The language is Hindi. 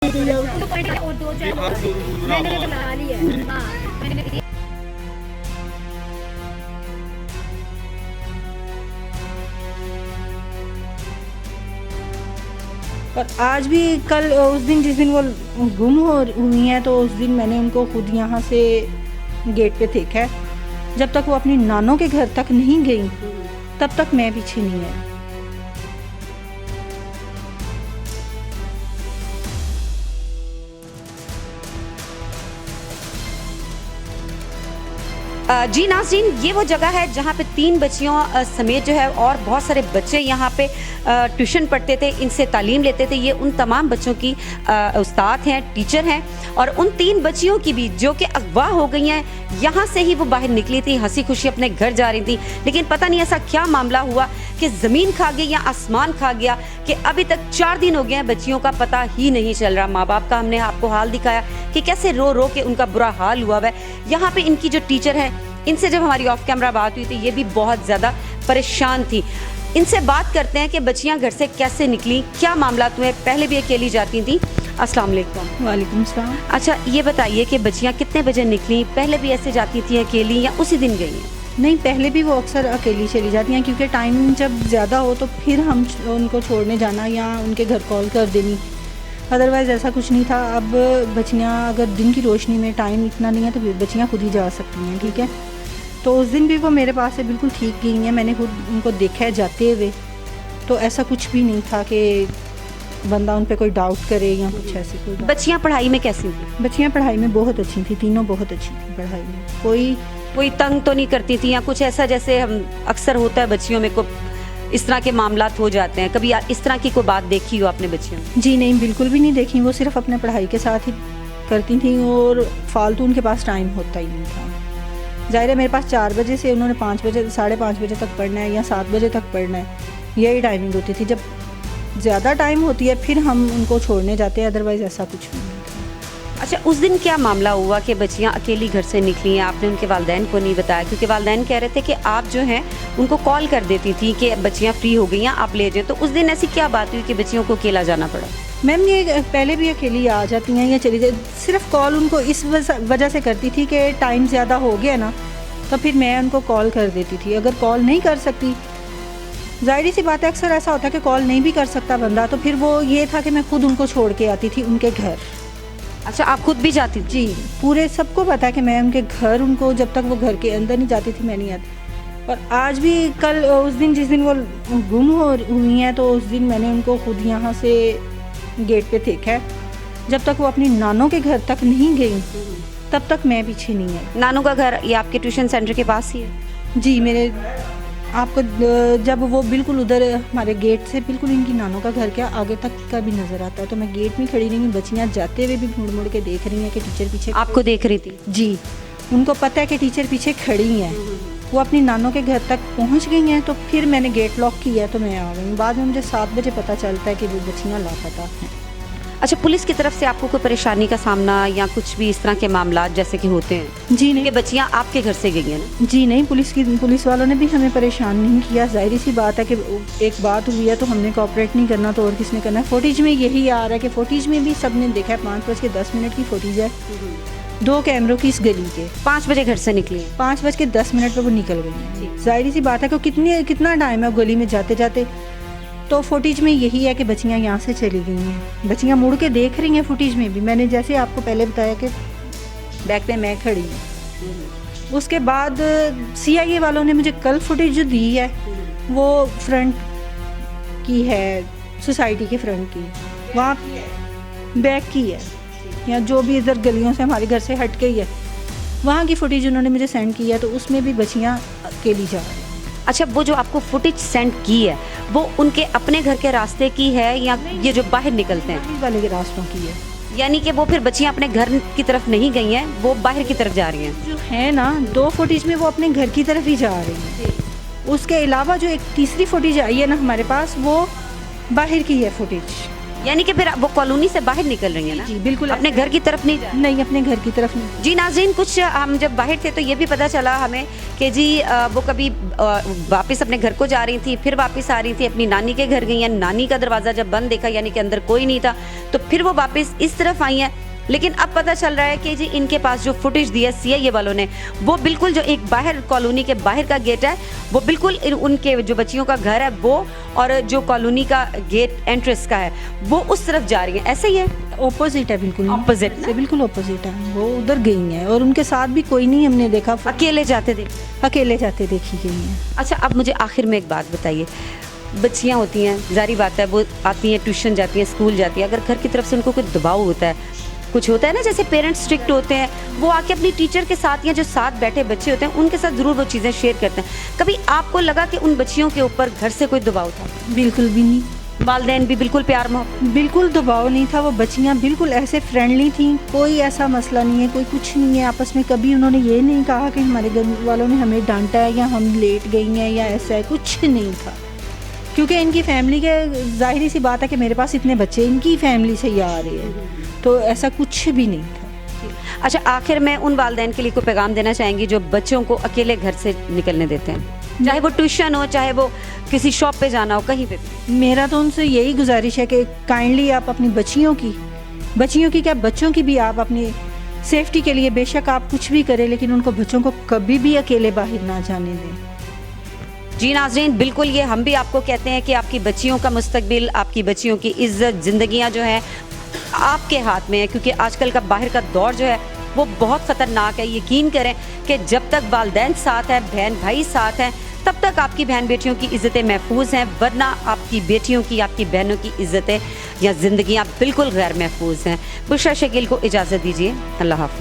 और दो चार मैंने तो लगा ली है। हाँ मैंने और आज भी कल उस दिन जिस दिन वो गुम हुई हैं तो उस दिन मैंने उनको खुद यहाँ से गेट पे देखा है। जब तक वो अपनी नानों के घर तक नहीं गई तब तक मैं पीछे नहीं आई। जी नाज़रीन, ये वो जगह है जहाँ पे 3 बच्चियों समेत जो है और बहुत सारे बच्चे यहाँ पे ट्यूशन पढ़ते थे, इनसे तालीम लेते थे। ये उन तमाम बच्चों की उस्ताद हैं, टीचर हैं। और उन 3 बच्चियों की भी जो कि अगवा हो गई हैं, यहाँ से ही वो बाहर निकली थी, हंसी खुशी अपने घर जा रही थी। लेकिन पता नहीं ऐसा क्या मामला हुआ कि ज़मीन खा गई या आसमान खा गया कि अभी तक 4 दिन हो गए हैं, बच्चियों का पता ही नहीं चल रहा। माँ बाप का हमने आपको हाल दिखाया कि कैसे रो रो के उनका बुरा हाल हुआ है। यहाँ पे इनकी जो टीचर है, इनसे जब हमारी ऑफ कैमरा बात हुई थी, ये भी बहुत ज़्यादा परेशान थी। इनसे बात करते हैं कि बच्चियां घर से कैसे निकली, क्या मामला हुए, पहले भी अकेली जाती थी। अस्सलाम वालेकुम। वालेकुम सलाम। अच्छा ये बताइए कि बच्चियां कितने बजे निकली, पहले भी ऐसे जाती थी अकेली या उसी दिन गई हैं? नहीं, पहले भी वो अक्सर अकेली चली जाती हैं क्योंकि टाइम जब ज़्यादा हो तो फिर हम उनको छोड़ने जाना या उनके घर कॉल कर देनी, अदरवाइज़ ऐसा कुछ नहीं था। अब बच्चियाँ अगर दिन की रोशनी में टाइम इतना नहीं है तो बच्चियाँ खुद ही जा सकती हैं, ठीक है। तो उस दिन भी वो मेरे पास से बिल्कुल ठीक गई हैं, मैंने खुद उनको देखा है जाते हुए। तो ऐसा कुछ भी नहीं था कि बंदा उन पे कोई डाउट करे या कुछ ऐसी कोई। बच्चियां पढ़ाई में कैसी थी? बच्चियाँ पढ़ाई में बहुत अच्छी थी, तीनों बहुत अच्छी थी पढ़ाई में। कोई तंग तो नहीं करती थी या कुछ ऐसा जैसे हम अक्सर होता है बच्चियों में को इस तरह के मामलात हो जाते हैं? कभी इस तरह की कोई बात देखी हो आपने बच्चियों? जी नहीं, बिल्कुल भी नहीं देखी। वो सिर्फ अपने पढ़ाई के साथ ही करती थी और फालतू उनके पास टाइम होता ही नहीं था। ज़ाहिर है मेरे पास 4 बजे से उन्होंने 5 बजे 5:30 बजे तक पढ़ना है या 7 बजे तक पढ़ना है, यही टाइमिंग होती थी। जब ज़्यादा टाइम होती है फिर हम उनको छोड़ने जाते हैं, अदरवाइज़ ऐसा कुछ भी नहीं था। अच्छा उस दिन क्या मामला हुआ कि बच्चियां अकेली घर से निकली हैं? आपने उनके वालिदैन को नहीं बताया क्योंकि वालिदैन कह रहे थे कि आप जो हैं उनको कॉल कर देती थी कि बच्चियां फ्री हो गई हैं, आप ले जाएं। तो उस दिन ऐसी क्या बात हुई कि बच्चियों को अकेला जाना पड़ा? मैम ये पहले भी अकेली आ जाती हैं या चली जाए, सिर्फ कॉल उनको इस वजह से करती थी कि टाइम ज़्यादा हो गया ना, तो फिर मैं उनको कॉल कर देती थी। अगर कॉल नहीं कर सकती, ज़ाहिर सी बात है अक्सर ऐसा होता है कि कॉल नहीं भी कर सकता बंदा, तो फिर वो ये था कि मैं खुद उनको छोड़ के आती थी उनके घर। अच्छा आप खुद भी जाती थी? जी, पूरे सबको पता है कि मैं उनके घर, उनको जब तक वो घर के अंदर नहीं जाती थी मैं नहीं आती। और आज भी कल उस दिन जिस दिन वो गुम हुई हैं तो उस दिन मैंने उनको खुद यहाँ से गेट पे देखा है। जब तक वो अपनी नानों के घर तक नहीं गई तब तक मैं पीछे नहीं आई। नानू का घर ये आपके ट्यूशन सेंटर के पास ही है? जी, मेरे आपको जब वो बिल्कुल उधर हमारे गेट से बिल्कुल इनकी नानों का घर क्या आगे तक का भी नज़र आता है, तो मैं गेट में खड़ी रही हूँ। बच्चियाँ जाते हुए भी मुड़ मुड़ के देख रही हैं कि टीचर पीछे। आपको देख रही थी? जी, उनको पता है कि टीचर पीछे खड़ी हैं। वो अपनी नानों के घर तक पहुँच गई हैं, तो फिर मैंने गेट लॉक किया तो मैं आ गई। बाद में मुझे 7 बजे पता चलता है कि वो बच्चियाँ लापता हैं। अच्छा पुलिस की तरफ से आपको कोई परेशानी का सामना या कुछ भी इस तरह के मामला जैसे कि होते हैं? जी नहीं, कि बच्चियां आपके घर से गई हैं ना? जी नहीं, पुलिस वालों ने भी हमें परेशान नहीं किया। ज़ाहिर सी बात है कि एक बात हुई है तो हमने कोऑपरेट नहीं करना तो और किसने करना है। फुटेज में यही आ रहा है कि फुटेज में भी सब ने देखा है, 5:10 की फुटेज है 2 कैमरों की इस गली के। 5 बजे घर से निकली? 5:10 पर वो निकल गई हैं। ज़ाहिर सी बात है कि कितना टाइम है गली में जाते जाते। तो फुटेज में यही है कि बच्चियाँ यहाँ से चली गई हैं। बच्चियाँ मुड़ के देख रही हैं फुटेज में भी। मैंने जैसे आपको पहले बताया कि बैक पे मैं खड़ी हूँ। उसके बाद CIA वालों ने मुझे कल फुटेज जो दी है वो फ्रंट की है, सोसाइटी के फ्रंट की, वहाँ बैक की है या जो भी इधर गलियों से हमारे घर से हट के ही है, वहाँ की फुटेज उन्होंने मुझे सेंड की है। तो उसमें भी बच्चियाँ अकेली जा रही हैं। अच्छा वो जो आपको फुटेज सेंड की है वो उनके अपने घर के रास्ते की है या ये जो बाहर निकलते हैं इस वाले के रास्तों की है? यानी कि वो फिर बच्चियां अपने घर की तरफ नहीं गई हैं, वो बाहर की तरफ जा रही हैं? जो है ना 2 फुटेज में वो अपने घर की तरफ ही जा रही है। उसके अलावा जो एक तीसरी फुटेज आई है ना हमारे पास, वो बाहर की है फुटेज। यानी कि फिर वो कॉलोनी से बाहर निकल रही है ना? जी बिल्कुल, अपने घर की तरफ नहीं जा रही? नहीं, अपने घर की तरफ नहीं। जी नाज़रीन, कुछ हम जब बाहर थे तो ये भी पता चला हमें कि जी वो कभी वापस अपने घर को जा रही थी, फिर वापस आ रही थी, अपनी नानी के घर गई हैं। नानी का दरवाज़ा जब बंद देखा, यानी कि अंदर कोई नहीं था, तो फिर वो वापस इस तरफ आई हैं। लेकिन अब पता चल रहा है कि जी इनके पास जो फुटेज दिया सीआईए वालों ने, वो बिल्कुल जो एक बाहर कॉलोनी के बाहर का गेट है, वो बिल्कुल उनके जो बच्चियों का घर है वो, और जो कॉलोनी का गेट एंट्रेंस का है वो उस तरफ जा रही है। ऐसे ही है? ऑपोजिट है, बिल्कुल Opposite ना? से बिल्कुल ऑपोजिट है। वो उधर गई हैं और उनके साथ भी कोई नहीं हमने देखा, अकेले जाते थे? अकेले जाते देखी गई हैं। अच्छा, अब मुझे आखिर में एक बात बताइए, बच्चियाँ होती हैं, जारी बात है, वो आती हैं, ट्यूशन जाती हैं, स्कूल जाती हैं, अगर घर की तरफ से उनको कोई दबाव होता है, कुछ होता है ना, जैसे पेरेंट्स स्ट्रिक्ट होते हैं, वो आके अपनी टीचर के साथ या जो साथ बैठे बच्चे होते हैं उनके साथ ज़रूर वो चीज़ें शेयर करते हैं। कभी आपको लगा कि उन बच्चियों के ऊपर घर से कोई दबाव था? बिल्कुल भी नहीं, वालिदैन भी बिल्कुल प्यार मोहब्बत? बिल्कुल दबाव नहीं था। वो बच्चियाँ बिल्कुल ऐसे फ्रेंडली थी, कोई ऐसा मसला नहीं है, कोई कुछ नहीं है आपस में। कभी उन्होंने ये नहीं कहा कि हमारे घर वालों ने हमें डांटा है या हम लेट गई हैं या ऐसा है, कुछ नहीं था। क्योंकि इनकी फैमिली के जाहिर सी बात है कि मेरे पास इतने बच्चे इनकी फैमिली से ही आ रहे हैं, तो ऐसा कुछ भी नहीं था। अच्छा, आखिर में उन वालिदैन के लिए कोई पैगाम देना चाहेंगी जो बच्चों को अकेले घर से निकलने देते हैं, चाहे वो ट्यूशन हो, चाहे वो किसी शॉप पे जाना हो, कहीं पे भी? मेरा तो उनसे यही गुजारिश है कि काइंडली आप अपनी बच्चियों की क्या, बच्चों की भी आप अपनी सेफ्टी के लिए बेशक आप कुछ भी करें, लेकिन उनको बच्चों को कभी भी अकेले बाहर ना जाने दें। जी नाज़रीन, बिल्कुल ये हम भी आपको कहते हैं कि आपकी बच्चियों का मुस्तकबिल, आपकी बच्चियों की इज्जत, ज़िंदगियाँ जो हैं आपके हाथ में है, क्योंकि आजकल का बाहर का दौर जो है वो बहुत ख़तरनाक है। यकीन करें कि जब तक वालिदैन साथ हैं, बहन भाई साथ हैं, तब तक आपकी बहन बेटियों की इज़्ज़तें महफूज हैं, वरना आपकी बेटियों की, आपकी बहनों की इज़्ज़तें या ज़िंदगियाँ बिल्कुल गैर महफूज हैं। बुशरा शकील को इजाज़त दीजिए, अल्लाह हाफ़िज़।